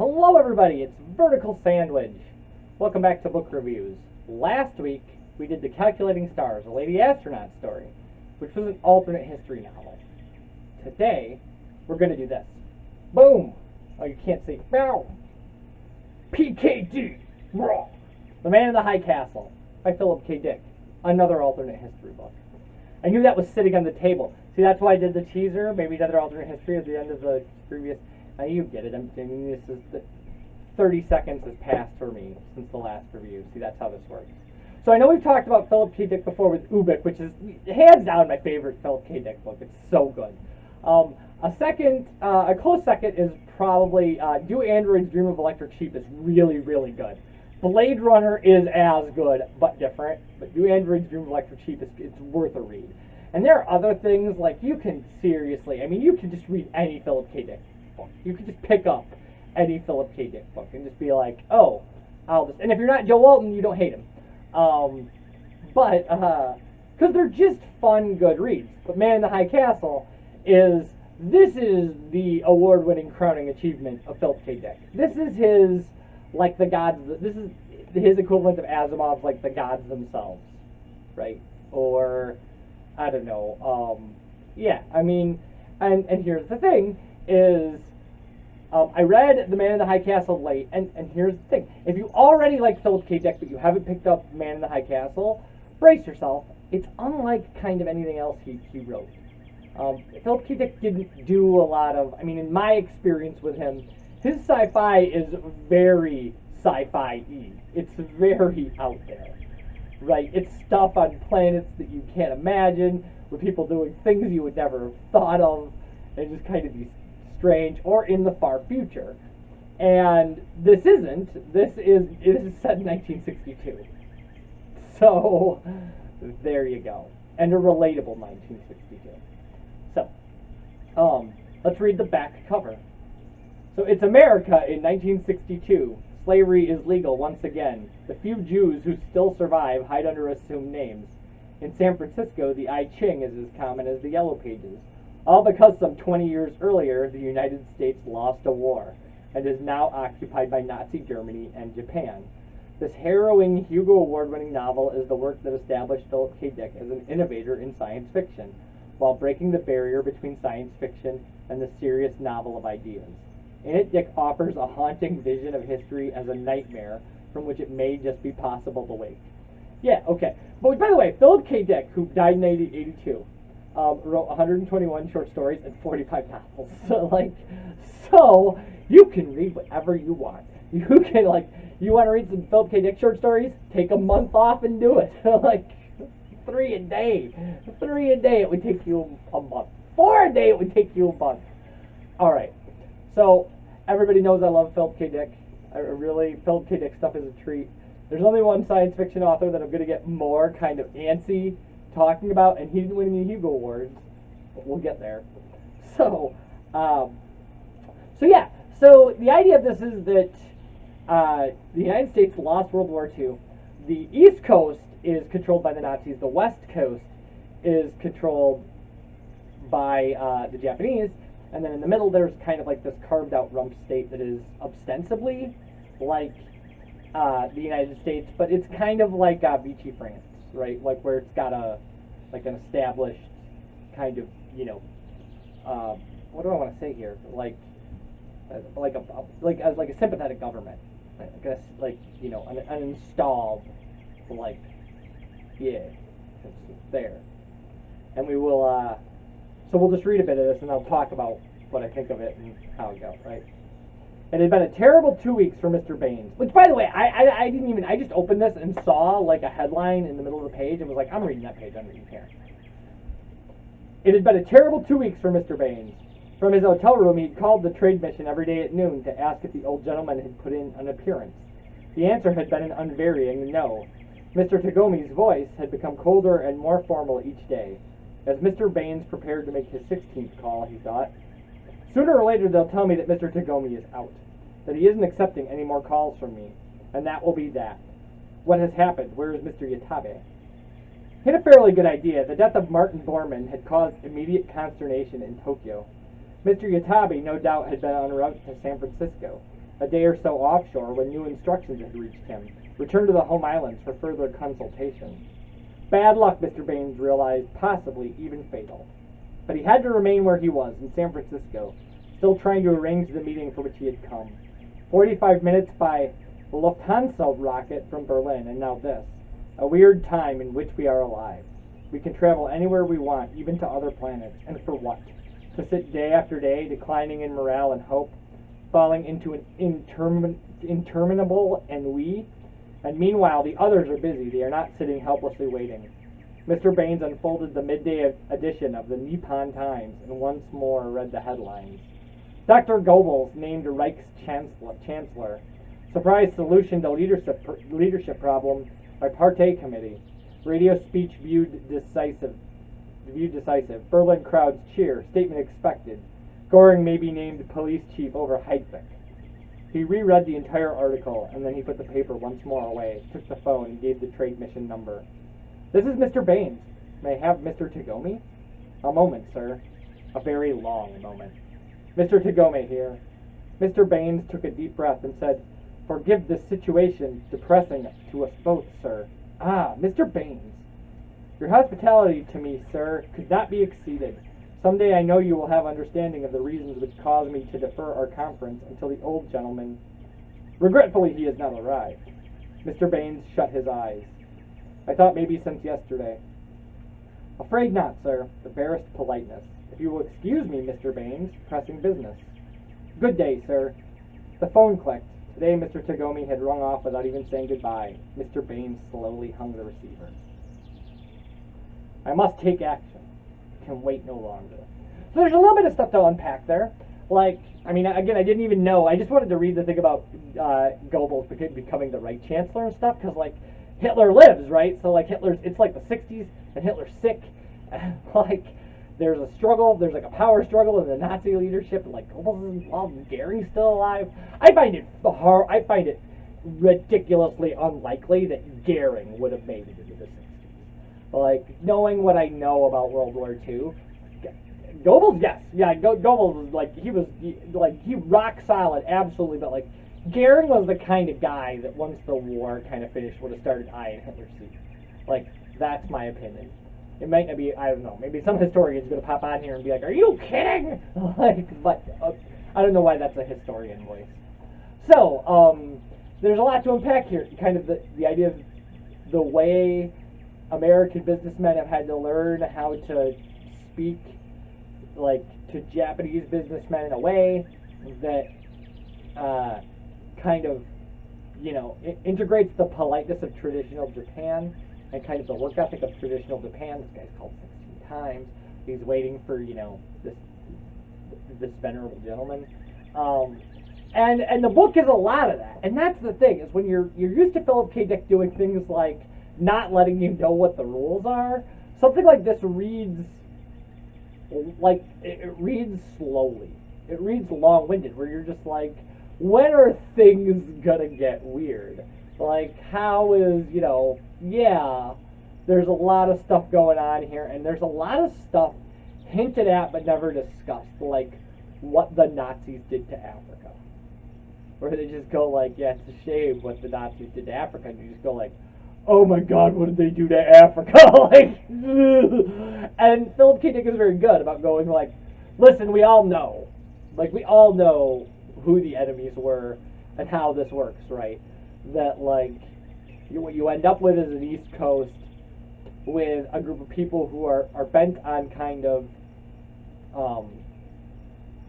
Hello everybody, it's Vertical Sandwich. Welcome back to Book Reviews. Last week, we did The Calculating Stars, a Lady Astronaut story, which was an alternate history novel. Today, we're going to do this. Boom! Oh, you can't see. Meow! PKD! Raw! The Man in the High Castle by Philip K. Dick. Another alternate history book. I knew that was sitting on the table. See, that's why I did the teaser, maybe another alternate history at the end of the previous... Now you get it. I mean, this is the 30 seconds has passed for me since the last review. See, that's how this works. So I know we've talked about Philip K. Dick before with Ubik, which is hands down my favorite Philip K. Dick book. It's so good. A close second is probably Do Androids Dream of Electric Sheep is really, really good. Blade Runner is as good, but different. But Do Androids Dream of Electric Sheep it's worth a read. And there are other things, like you can seriously, I mean, you can just read any Philip K. Dick book. You can just pick up any Philip K. Dick book and just be like, oh, and if you're not Joe Walton, you don't hate him. Because they're just fun, good reads. But Man in the High Castle this is the award-winning crowning achievement of Philip K. Dick. This is his, like the gods, this is his equivalent of Asimov's, like the gods themselves, right? Or, I don't know, yeah, I mean, and here's the thing, is, I read The Man in the High Castle late, and here's the thing, if you already like Philip K. Dick, but you haven't picked up Man in the High Castle, brace yourself, it's unlike kind of anything else he wrote. Philip K. Dick didn't do a lot of, I mean, in my experience with him, his sci-fi is very sci-fi-y. It's very out there, right? It's stuff on planets that you can't imagine, with people doing things you would never have thought of, and just kind of be strange, or in the far future. And this isn't. This is set in 1962. So, there you go. And a relatable 1962. So, let's read the back cover. So it's America in 1962. Slavery is legal once again. The few Jews who still survive hide under assumed names. In San Francisco, the I Ching is as common as the Yellow Pages. All because some 20 years earlier, the United States lost a war and is now occupied by Nazi Germany and Japan. This harrowing Hugo Award-winning novel is the work that established Philip K. Dick as an innovator in science fiction, while breaking the barrier between science fiction and the serious novel of ideas. In it, Dick offers a haunting vision of history as a nightmare from which it may just be possible to wake. Yeah, okay. But by the way, Philip K. Dick, who died in 1982, wrote 121 short stories and 45 novels. So you can read whatever you want. You can, you want to read some Philip K. Dick short stories? Take a month off and do it. 3 a day. 3 a day, it would take you a month. 4 a day, it would take you a month. All right. So everybody knows I love Philip K. Dick. Philip K. Dick stuff is a treat. There's only one science fiction author that I'm going to get more kind of antsy talking about, and he didn't win any Hugo Awards, but we'll get there. So yeah. So the idea of this is that the United States lost World War II. The East Coast is controlled by the Nazis. The West Coast is controlled by the Japanese. And then in the middle, there's kind of like this carved-out rump state that is ostensibly like the United States, but it's kind of like Vichy France, right? Like where it's got an established kind of, what do I want to say here? Like a sympathetic government, an installed, it's there. And we will. So we'll just read a bit of this, and I'll talk about what I think of it and how it goes, right? It had been a terrible 2 weeks for Mr. Baines. Which, by the way, I just opened this and saw, a headline in the middle of the page and was like, I'm reading that page, I'm reading here. It had been a terrible 2 weeks for Mr. Baines. From his hotel room, he'd called the trade mission every day at noon to ask if the old gentleman had put in an appearance. The answer had been an unvarying no. Mr. Tagomi's voice had become colder and more formal each day. As Mr. Baines prepared to make his 16th call, he thought, sooner or later they'll tell me that Mr. Tagomi is out, that he isn't accepting any more calls from me, and that will be that. What has happened? Where is Mr. Yatabe? He had a fairly good idea. The death of Martin Bormann had caused immediate consternation in Tokyo. Mr. Yatabe, no doubt, had been en route to San Francisco. a day or so offshore when new instructions had reached him. Returned to the home islands for further consultation. Bad luck, Mr. Baines realized, possibly even fatal. But he had to remain where he was, in San Francisco, still trying to arrange the meeting for which he had come. 45 minutes by Lufthansa rocket from Berlin, and now this. A weird time in which we are alive. We can travel anywhere we want, even to other planets. And for what? To sit day after day, declining in morale and hope, falling into an interminable ennui? And meanwhile, the others are busy. They are not sitting helplessly waiting. Mr. Baines unfolded the midday edition of the Nippon Times and once more read the headlines. Dr. Goebbels named Reich's chancellor. Surprise solution to leadership problem by Partei Committee. Radio speech viewed decisive. Berlin crowds cheer. Statement expected. Göring may be named police chief over Heydrich. He reread the entire article, and then he put the paper once more away, took the phone, and gave the trade mission number. This is Mr. Baines. May I have Mr. Tagome? A moment, sir. A very long moment. Mr. Tagome here. Mr. Baines took a deep breath and said, Forgive this situation, depressing to us both, sir. Ah, Mr. Baines. Your hospitality to me, sir, could not be exceeded. Someday I know you will have understanding of the reasons which caused me to defer our conference until the old gentleman... Regretfully, he has not arrived. Mr. Baines shut his eyes. I thought maybe since yesterday. Afraid not, sir. The barest politeness. If you will excuse me, Mr. Baines, pressing business. Good day, sir. The phone clicked. Today, Mr. Tagome had rung off without even saying goodbye. Mr. Baines slowly hung the receiver. I must take action. Can wait no longer. So there's a little bit of stuff to unpack there. Like, I mean, again, I didn't even know. I just wanted to read the thing about Goebbels becoming the Reich Chancellor and stuff, because, like, Hitler lives, right? So, like, it's like the 60s, and Hitler's sick. Like, there's a struggle, there's, like, a power struggle in the Nazi leadership, and, like, Goebbels is involved, and Goering's still alive. I find it ridiculously unlikely that Goering would have made it into the 60s. Like, knowing what I know about World War II, Goebbels, yes. Yeah, Goebbels was, like, he rock solid, absolutely, but, like, Goering was the kind of guy that once the war kind of finished would have started eyeing Hitler's seat. Like, that's my opinion. It might not be, I don't know, maybe some historian's going to pop on here and be like, are you kidding? Like, but I don't know why that's a historian voice. So, there's a lot to unpack here. Kind of the idea of the way American businessmen have had to learn how to speak, like, to Japanese businessmen in a way that kind of, you know, integrates the politeness of traditional Japan and kind of the work ethic of traditional Japan. This guy's called 16 times. He's waiting for, you know, this venerable gentleman. And the book is a lot of that. And that's the thing, is when you're used to Philip K. Dick doing things like not letting you know what the rules are, something like this reads like, it reads slowly. It reads long-winded, where you're just like, when are things gonna get weird? Like, how is, you know, yeah, there's a lot of stuff going on here, and there's a lot of stuff hinted at but never discussed, like what the Nazis did to Africa. Where they just go like, yeah, it's a shame what the Nazis did to Africa, and you just go like, oh my god, what did they do to Africa? Like, and Philip K. Dick is very good about going like, listen, we all know. Like, we all know who the enemies were and how this works, right? That, like, what you end up with is an East Coast with a group of people who are bent on kind of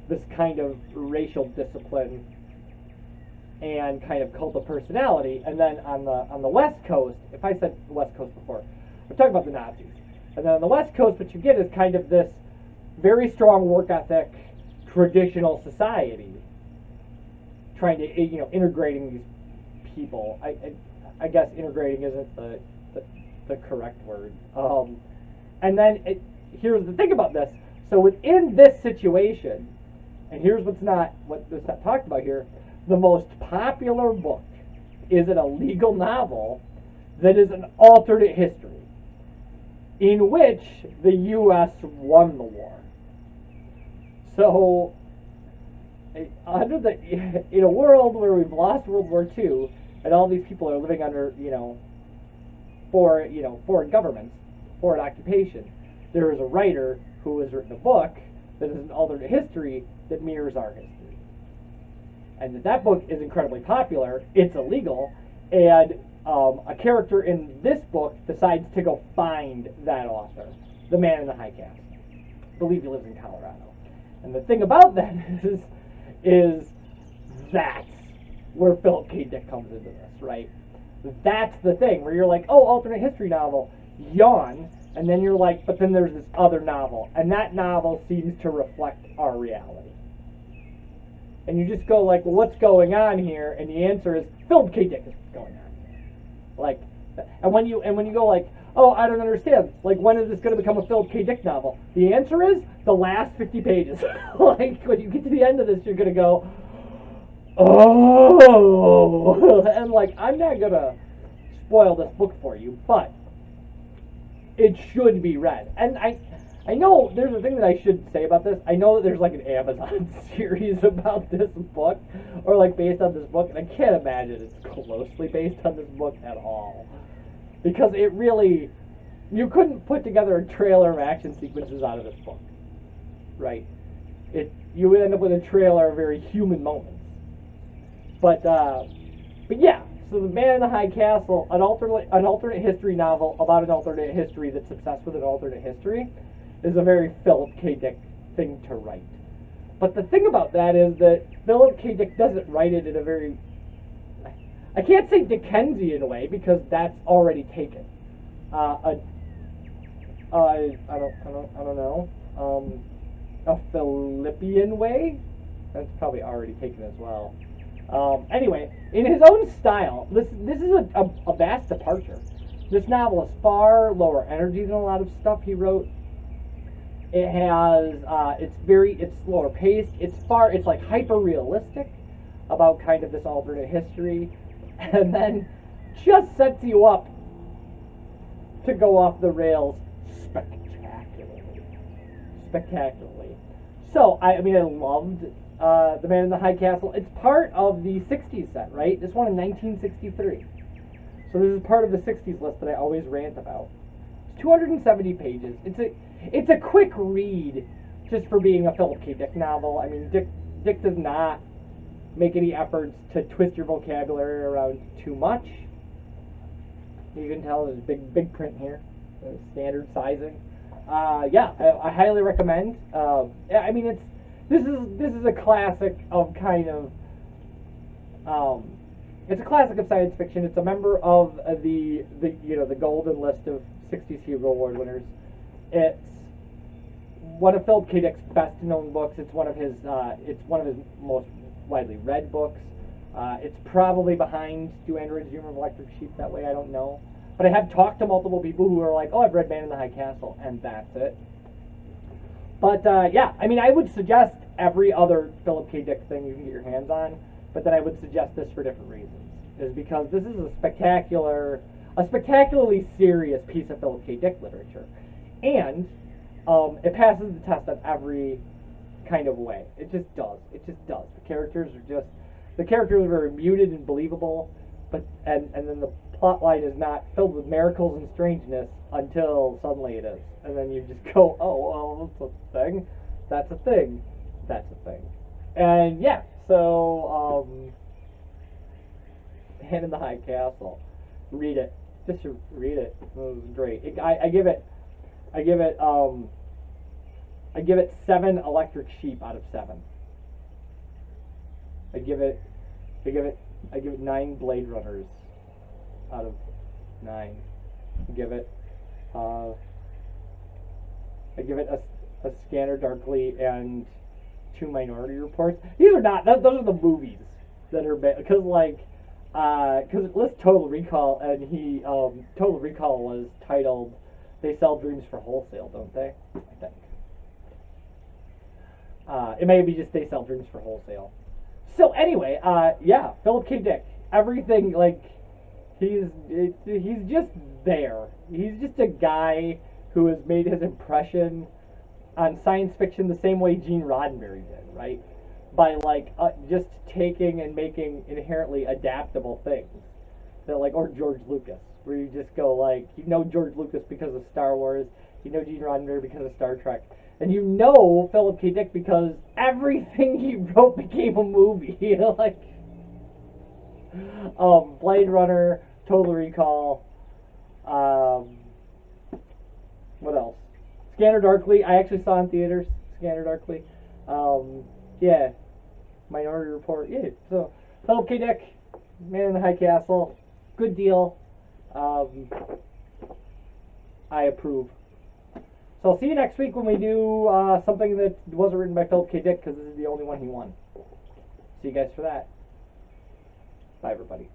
this kind of racial discipline and kind of cult of personality, and then on the West Coast, if I said the West Coast before, I'm talking about the Nazis. And then on the West Coast, what you get is kind of this very strong work ethic, traditional society, trying to, you know, integrating these people. I guess integrating isn't the correct word. And then here's the thing about this. So within this situation, and here's what's not talked about here, the most popular book is a legal novel that is an alternate history in which the U.S. won the war. So under the in a world where we've lost World War II and all these people are living under foreign governments, foreign occupation, there is a writer who has written a book that is an alternate history that mirrors our history, and that book is incredibly popular. It's illegal, and a character in this book decides to go find that author, the man in the high castle. I believe he lives in Colorado. And the thing about that is that's where Philip K. Dick comes into this, right? That's the thing where you're like, oh, alternate history novel, yawn, and then you're like, but then there's this other novel, and that novel seems to reflect our reality. And you just go like, well, what's going on here? And the answer is Philip K. Dick is what's going on here. Like, and when you go like, oh, I don't understand. Like, when is this going to become a Philip K. Dick novel? The answer is the last 50 pages. Like, when you get to the end of this, you're going to go, oh. And, like, I'm not going to spoil this book for you, but it should be read. And I know there's a thing that I should say about this. I know that there's, like, an Amazon series about this book, or, like, based on this book, and I can't imagine it's closely based on this book at all. Because it really, you couldn't put together a trailer of action sequences out of this book, right? You would end up with a trailer of very human moments. But yeah, so The Man in the High Castle, an alternate history novel about an alternate history that's obsessed with an alternate history, is a very Philip K. Dick thing to write. But the thing about that is that Philip K. Dick doesn't write it in a very, I can't say Dickensian way because that's already taken. I don't know. A Philippian way? That's probably already taken as well. Anyway, in his own style, this is a vast departure. This novel is far lower energy than a lot of stuff he wrote. It has, it's slower paced. It's like hyper realistic about kind of this alternate history, and then just sets you up to go off the rails spectacularly. So, I mean, I loved The Man in the High Castle. It's part of the 60s set, right? This one in 1963. So this is part of the 60s list that I always rant about. It's 270 pages. It's a quick read just for being a Philip K. Dick novel. I mean, Dick does not make any efforts to twist your vocabulary around too much. You can tell there's big print here, standard sizing. Yeah, I highly recommend. I mean, this is a classic of kind of it's a classic of science fiction. It's a member of the golden list of 60s Hugo Award winners. It's one of Philip K. Dick's best known books. It's one of his most widely read books. It's probably behind Do Androids Dream of Electric Sheep that way, I don't know. But I have talked to multiple people who are like, oh, I've read Man in the High Castle, and that's it. But, yeah, I mean, I would suggest every other Philip K. Dick thing you can get your hands on, but then I would suggest this for different reasons. Is because this is a spectacularly serious piece of Philip K. Dick literature. And it passes the test on every kind of way. It just does. The characters are very muted and believable, but and then the plot line is not filled with miracles and strangeness until suddenly it is. And then you just go, oh, well, that's a thing. That's a thing. That's a thing. And yeah, so Man in the High Castle. Read it. Just read it. It was great. I give it 7 electric sheep out of 7. I give it 9 Blade Runners out of 9. I give it a Scanner Darkly and 2 Minority Reports. These are not, those are the movies that are because it lists Total Recall, and Total Recall was titled They Sell Dreams for Wholesale, don't they? I think. It may be just They Sell Dreams for Wholesale. So anyway, yeah, Philip K. Dick. Everything, like, he's just there. He's just a guy who has made his impression on science fiction the same way Gene Roddenberry did, right? by like just taking and making inherently adaptable things. That like, or George Lucas, where you just go like, you know George Lucas because of Star Wars, you know Gene Roddenberry because of Star Trek, and you know Philip K. Dick because everything he wrote became a movie. You know, like Blade Runner, Total Recall, what else? Scanner Darkly. I actually saw in theaters. Scanner Darkly. Yeah. Minority Report. Yeah. So Philip K. Dick, Man in the High Castle. Good deal. I approve. So I'll see you next week when we do something that wasn't written by Philip K. Dick because this is the only one he won. See you guys for that. Bye, everybody.